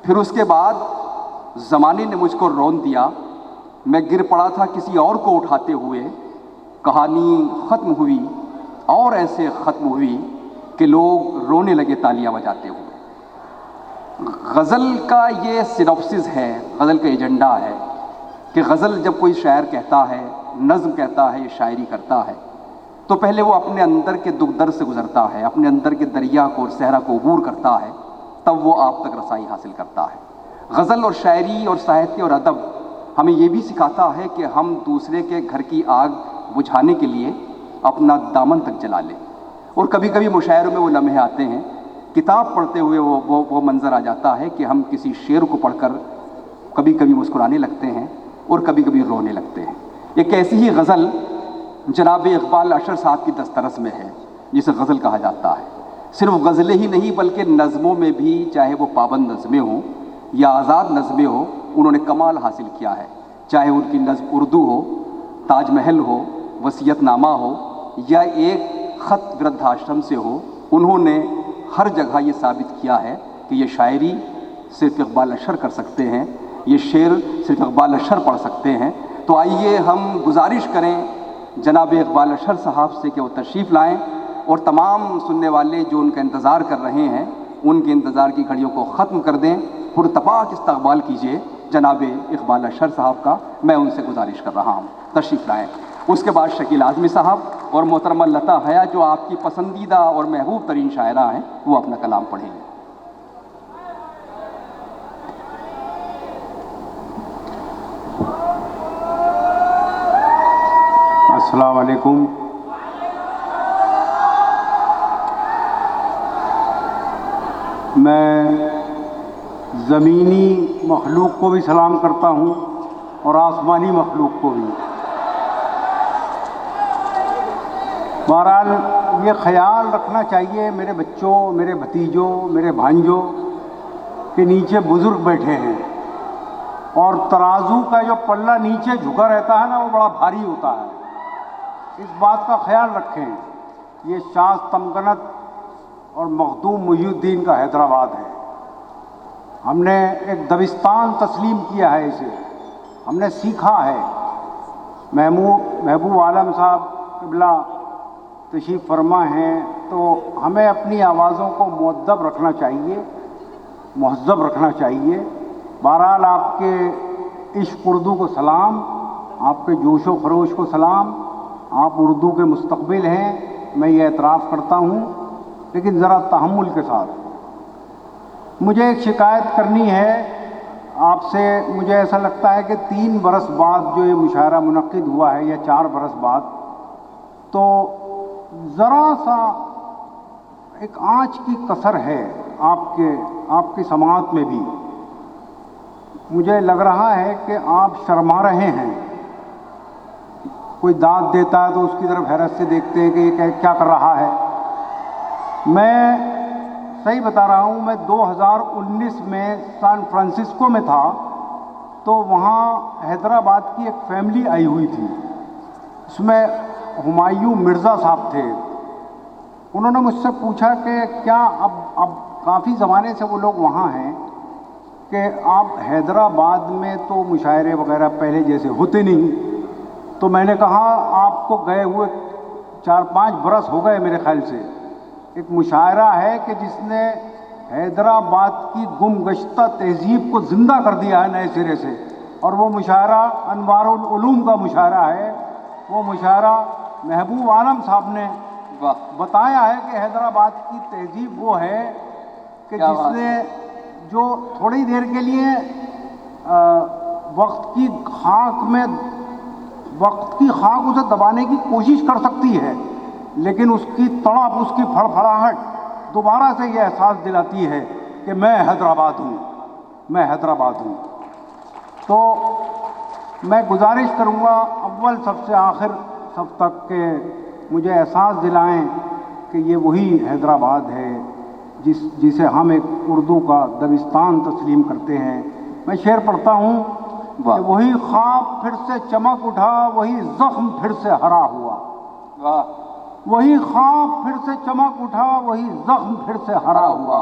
پھر اس کے بعد زمانے نے مجھ کو رون دیا، میں گر پڑا تھا کسی اور کو اٹھاتے ہوئے، کہانی ختم ہوئی اور ایسے ختم ہوئی کہ لوگ رونے لگے تالیاں بجاتے ہوئے۔ غزل کا یہ سینوپسس ہے، غزل کا ایجنڈا ہے کہ غزل جب کوئی شاعر کہتا ہے، نظم کہتا ہے، شاعری کرتا ہے، تو پہلے وہ اپنے اندر کے دکھ درد سے گزرتا ہے، اپنے اندر کے دریا کو اور صحرا کو عبور کرتا ہے، تب وہ آپ تک رسائی حاصل کرتا ہے۔ غزل اور شاعری اور ساہتیہ اور ادب ہمیں یہ بھی سکھاتا ہے کہ ہم دوسرے کے گھر کی آگ بجھانے کے لیے اپنا دامن تک جلا لیں۔ اور کبھی کبھی مشاعروں میں وہ لمحے آتے ہیں، کتاب پڑھتے ہوئے وہ منظر آ جاتا ہے کہ ہم کسی شعر کو پڑھ کر کبھی کبھی مسکرانے لگتے ہیں اور کبھی کبھی رونے لگتے ہیں۔ ایک ایسی ہی غزل جناب اقبال اشر صاحب کی دسترس میں ہے، جسے غزل کہا جاتا ہے۔ صرف غزلیں ہی نہیں بلکہ نظموں میں بھی، چاہے وہ پابند نظمیں ہوں یا آزاد نظمیں ہوں، انہوں نے کمال حاصل کیا ہے۔ چاہے ان کی نظم اردو ہو، تاج محل ہو، وصیت نامہ ہو، یا ایک خط وردھاشرم سے ہو، انہوں نے ہر جگہ یہ ثابت کیا ہے کہ یہ شاعری صرف اقبال اشر کر سکتے ہیں، یہ شعر صرف اقبال اشر پڑھ سکتے ہیں۔ تو آئیے ہم گزارش کریں جناب اقبال اشر صاحب سے کہ وہ تشریف لائیں اور تمام سننے والے جو ان کا انتظار کر رہے ہیں، ان کے انتظار کی گھڑیوں کو ختم کر دیں، پرتپاک استقبال کیجیے جناب اقبال اشر صاحب کا، میں ان سے گزارش کر رہا ہوں، تشریف لائیں۔ اس کے بعد شکیل اعظمی صاحب اور محترمہ لتا حیا، جو آپ کی پسندیدہ اور محبوب ترین شاعرہ ہیں، وہ اپنا کلام پڑھیں گے۔ السلام علیکم۔ میں زمینی مخلوق کو بھی سلام کرتا ہوں اور آسمانی مخلوق کو بھی۔ بہرحال یہ خیال رکھنا چاہیے میرے بچوں، میرے بھتیجوں، میرے بھانجوں کہ نیچے بزرگ بیٹھے ہیں، اور ترازو کا جو پلہ نیچے جھکا رہتا ہے نا، وہ بڑا بھاری ہوتا ہے۔ اس بات کا خیال رکھیں۔ یہ شاذ تمکنت اور مخدوم محی الدین کا حیدرآباد ہے۔ ہم نے ایک دبستان تسلیم کیا ہے اسے، ہم نے سیکھا ہے۔ محبوب عالم صاحب قبلہ تشریف فرما ہیں، تو ہمیں اپنی آوازوں کو مؤدب رکھنا چاہیے، مہذب رکھنا چاہیے۔ بہرحال آپ کے عشق اردو کو سلام، آپ کے جوش و خروش کو سلام۔ آپ اردو کے مستقبل ہیں، میں یہ اعتراف کرتا ہوں، لیکن ذرا تحمل کے ساتھ۔ مجھے ایک شکایت کرنی ہے آپ سے۔ مجھے ایسا لگتا ہے کہ 3 برس بعد جو یہ مشاعرہ منعقد ہوا ہے، یا 4 برس بعد، تو ذرا سا ایک آنچ کی کسر ہے آپ کی سماعت میں بھی۔ مجھے لگ رہا ہے کہ آپ شرما رہے ہیں۔ کوئی داد دیتا ہے تو اس کی طرف حیرت سے دیکھتے ہیں کہ یہ کیا کر رہا ہے۔ میں صحیح بتا رہا ہوں، میں 2019 میں سان فرانسسکو میں تھا، تو وہاں حیدرآباد کی ایک فیملی آئی ہوئی تھی۔ اس میں ہمایوں مرزا صاحب تھے۔ انہوں نے مجھ سے پوچھا کہ کیا اب کافی زمانے سے وہ لوگ وہاں ہیں، کہ آپ حیدرآباد میں تو مشاعرے وغیرہ پہلے جیسے ہوتے نہیں۔ تو میں نے کہا آپ کو گئے ہوئے 4-5 برس ہو گئے میرے خیال سے۔ ایک مشاعرہ ہے کہ جس نے حیدرآباد کی گم گشتہ تہذیب کو زندہ کر دیا ہے نئے سرے سے، اور وہ مشاعرہ انوار العلوم کا مشاعرہ ہے۔ وہ مشاعرہ محبوب عالم صاحب نے بتایا ہے کہ حیدرآباد کی تہذیب وہ ہے کہ جس نے جو تھوڑی دیر کے لیے وقت کی خاک اسے دبانے کی کوشش کر سکتی ہے، لیکن اس کی تڑپ، اس کی پھڑپھڑاہٹ دوبارہ سے یہ احساس دلاتی ہے کہ میں حیدرآباد ہوں، میں حیدرآباد ہوں۔ تو میں گزارش کروں گا اول صف سے آخر صف تک کہ مجھے احساس دلائیں کہ یہ وہی حیدرآباد ہے جسے ہم ایک اردو کا دبستان تسلیم کرتے ہیں۔ میں شعر پڑھتا ہوں کہ وہی خواب پھر سے چمک اٹھا، وہی زخم پھر سے ہرا ہوا۔ وہی خواب پھر سے چمک اٹھا، وہی زخم پھر سے ہرا ہوا۔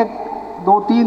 1 2 3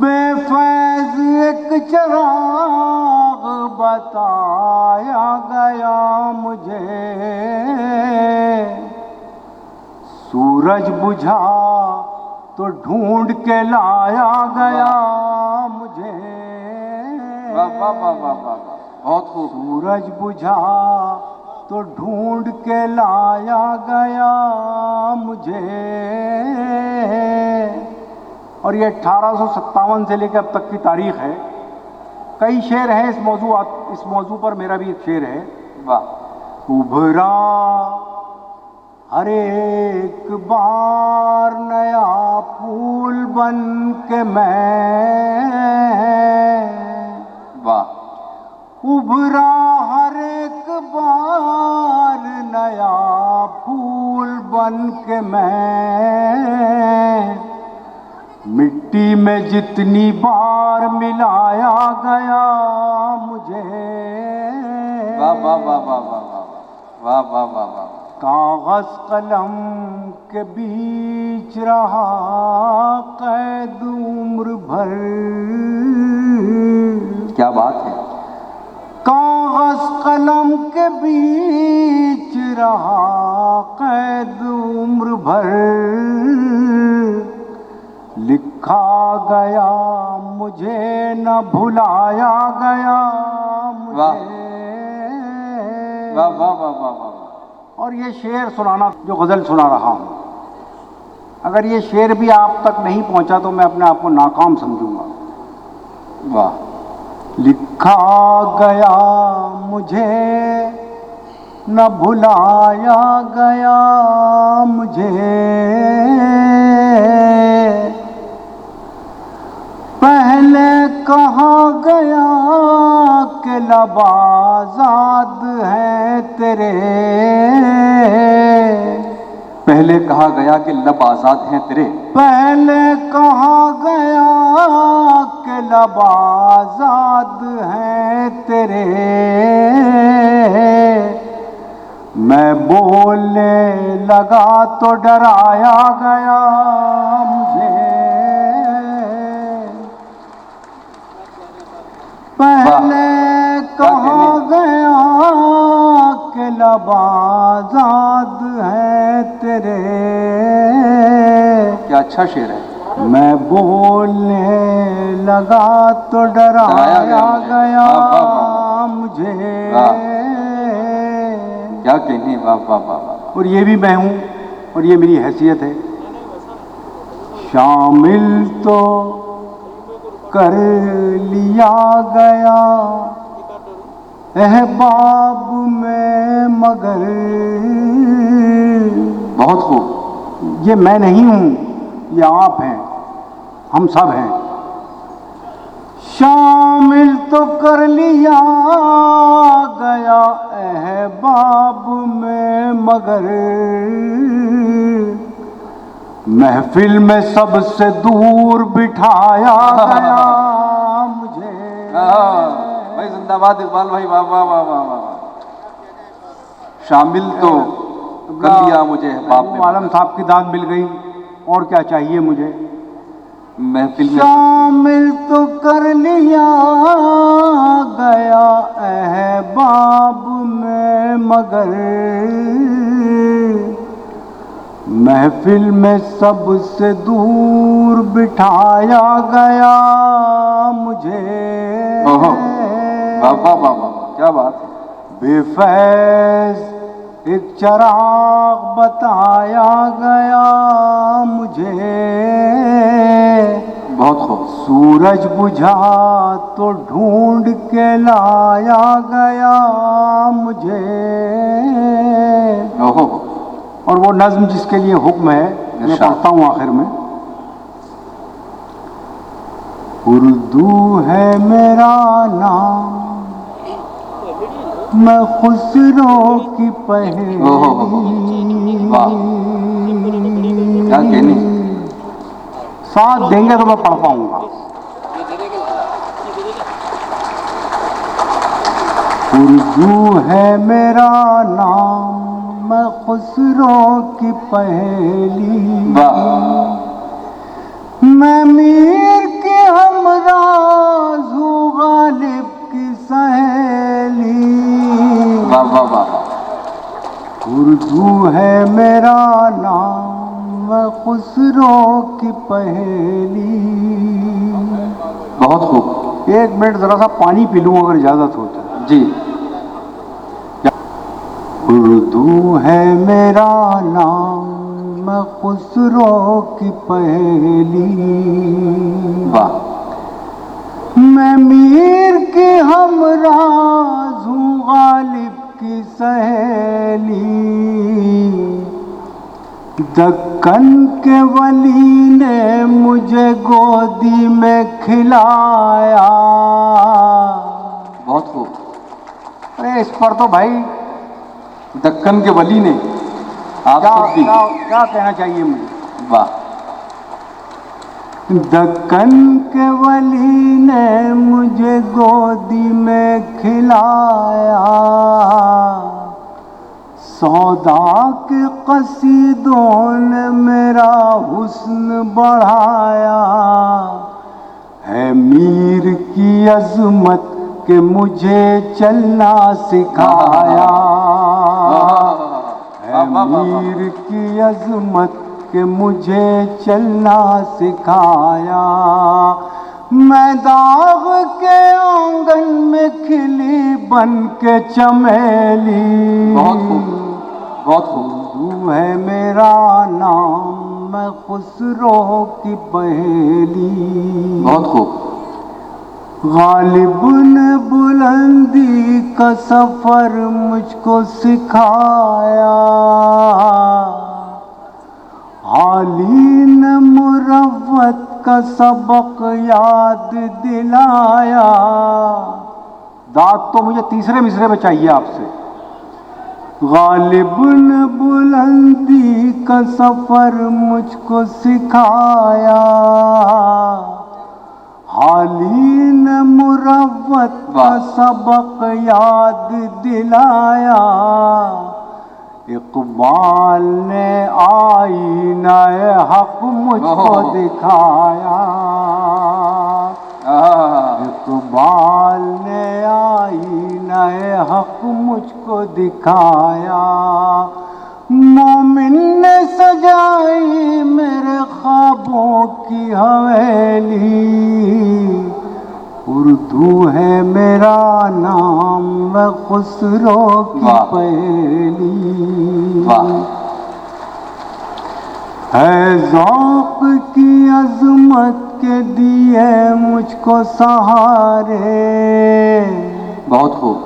بے فیض ایک چراغ بتایا گیا مجھے، سورج بجھا تو ڈھونڈ کے لایا گیا مجھے، واہ واہ واہ واہ واہ، بہت خوب. سورج بجھا تو ڈھونڈ کے لایا گیا مجھے. اور یہ 1857 سے لے کے اب تک کی تاریخ ہے. کئی شعر ہیں اس موضوع پر. میرا بھی ایک شعر ہے. واہ. ابھرا ہر ایک بار نیا پھول بن کے میں، واہ. ابھرا ہر ایک بار نیا پھول بن کے میں، مٹی میں جتنی بار ملایا گیا مجھے، واہ واہ واہ واہ واہ واہ واہ واہ واہ. کاغذ قلم کے بیچ رہا قید عمر بھر. کیا بات ہے. کاغذ قلم کے بیچ رہا قید عمر بھر، لکھا گیا مجھے نہ بھلایا گیا مجھے. واہ واہ واہ واہ واہ. اور یہ شعر سنانا، جو غزل سنا رہا ہوں، اگر یہ شعر بھی آپ تک نہیں پہنچا تو میں اپنے آپ کو ناکام سمجھوں گا. واہ. لکھا گیا مجھے نہ بھلایا گیا مجھے، پہلے کہا گیا کہ لب آزاد ہیں تیرے، پہلے کہا گیا کہ لب آزاد ہیں تیرے، پہلے کہا گیا کہ لب آزاد ہیں تیرے، میں بولنے لگا تو ڈرایا گیا مجھے، پہلے کہا گیا کہ لب آزاد ہیں تیرے، کیا اچھا شعر ہے. میں بولنے لگا تو ڈرایا گیا مجھے. کیا کہنے. واہ واہ واہ واہ. اور یہ بھی میں ہوں اور یہ میری حیثیت ہے. شامل تو کر لیا گیا احباب میں مگر، بہت خوب. یہ میں نہیں ہوں، یہ آپ ہیں، ہم سب ہیں. شامل تو کر لیا گیا احباب میں مگر، محفل میں سب سے دور بٹھایا گیا مجھے. بھائی زندہ باد اقبال بھائی. واہ واہ واہ واہ واہ. شامل تو کر لیا مجھے احباب میں، عالم صاحب کی داد مل گئی، اور کیا چاہیے مجھے. محفل میں شامل تو کر لیا گیا احباب میں مگر، محفل میں سب سے دور بٹھایا گیا مجھے. واہ واہ واہ واہ. کیا بات ہے. بے فیض ایک چراغ بتایا گیا مجھے، بہت خوب. سورج بجھا تو ڈھونڈ کے لایا گیا مجھے. اور وہ نظم جس کے لیے حکم ہے میں پڑھتا ہوں آخر میں. اردو ہے میرا نام، میں خسرو کی پہلی، کیا کہنے. ساتھ دیں گے تو میں پڑھ پاؤں گا. اردو ہے میرا نام، میں خسرو کی پہلی، میں میر کی ہم واہ واہ واہ واہ. اردو ہے میرا نام میں خسرو کی پہیلی. بہت خوب. 1 منٹ ذرا سا پانی پی لوں اگر اجازت ہو تو. جی. اردو ہے میرا نام میں خسرو کی پہیلی. واہ. میں میر کی ہمراز ہوں غالب کی سہیلی. دکن کے ولی نے مجھے گودی میں کھلایا. بہت خوب. ارے اس پر تو بھائی دکن کے ولی نے آپ سب بھی. کیا کہنا چاہیے مجھے. واہ. دکن کے ولی نے مجھے گودی میں کھلایا. سودا کے قصیدوں نے میرا حسن بڑھایا. ہے میر کی عظمت کہ مجھے چلنا سکھایا. ہے میر کی عظمت کہ مجھے چلنا سکھایا. میں داغ کے آنگن میں کھلی بن کے چمیلی. بہت خوب. بہت خوب. اردو ہے میرا نام میں خسرو کی پہیلی. بہت خوب. غالب نے بلندی کا سفر مجھ کو سکھایا. عالی نے مروت کا سبق یاد دلایا. داد تو مجھے تیسرے مصرے میں چاہیے آپ سے. غالب نے بلندی کا سفر مجھ کو سکھایا. عالی نے مروت کا سبق یاد دلایا. اقبال نے آئینہ حق مجھ کو دکھایا. اقبال نے آئینہ حق مجھ کو دکھایا. مومن نے سجائی میرے خوابوں کی حویلی. اردو ہے میرا نام میں خسرو کی پہیلی. ہے ذوق کی عظمت کے دیے مجھ کو سہارے. بہت خوب.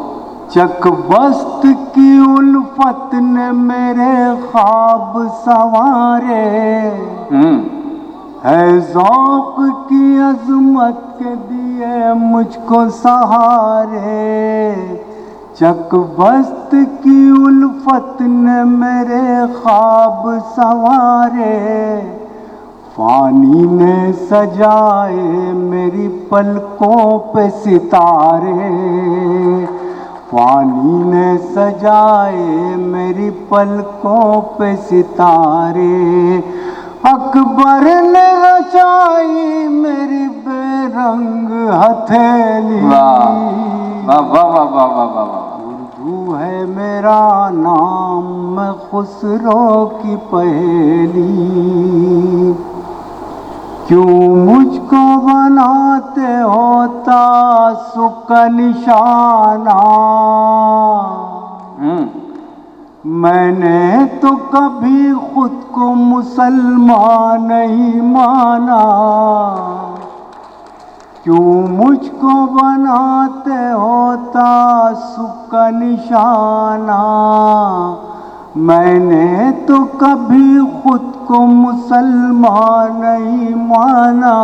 چک بست کی الفت نے میرے خواب سنوارے. ہے ذوق کی عظمت کے دیے مجھ کو سہارے. چک بست کی الفت نے میرے خواب سنوارے. فانی نے سجائے میری پلکوں پہ ستارے. فانی نے سجائے میری پلکوں پہ ستارے. اکبر نے رچائی میری بے رنگ ہتھیلی. اردو ہے میرا نام میں خسرو کی پہیلی. کیوں مجھ کو بناتے ہو تعصب کا نشانہ. میں نے تو کبھی خود کو مسلمان نہیں مانا. کیوں مجھ کو بناتے ہو تعصب کا نشانہ. میں نے تو کبھی خود کو مسلمان نہیں مانا.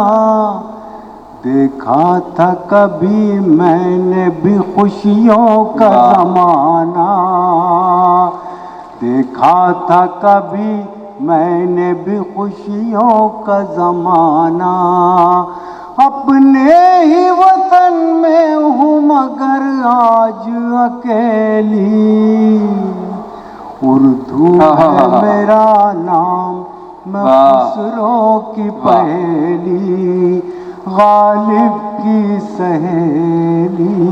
دیکھا تھا کبھی میں نے بھی خوشیوں کا زمانہ. دیکھا تھا کبھی میں نے بھی خوشیوں کا زمانہ. اپنے ہی وطن میں ہوں مگر آج اکیلی. اردو ہے میرا نام میں خسرو کی پہیلی. غالب کی سہیلی.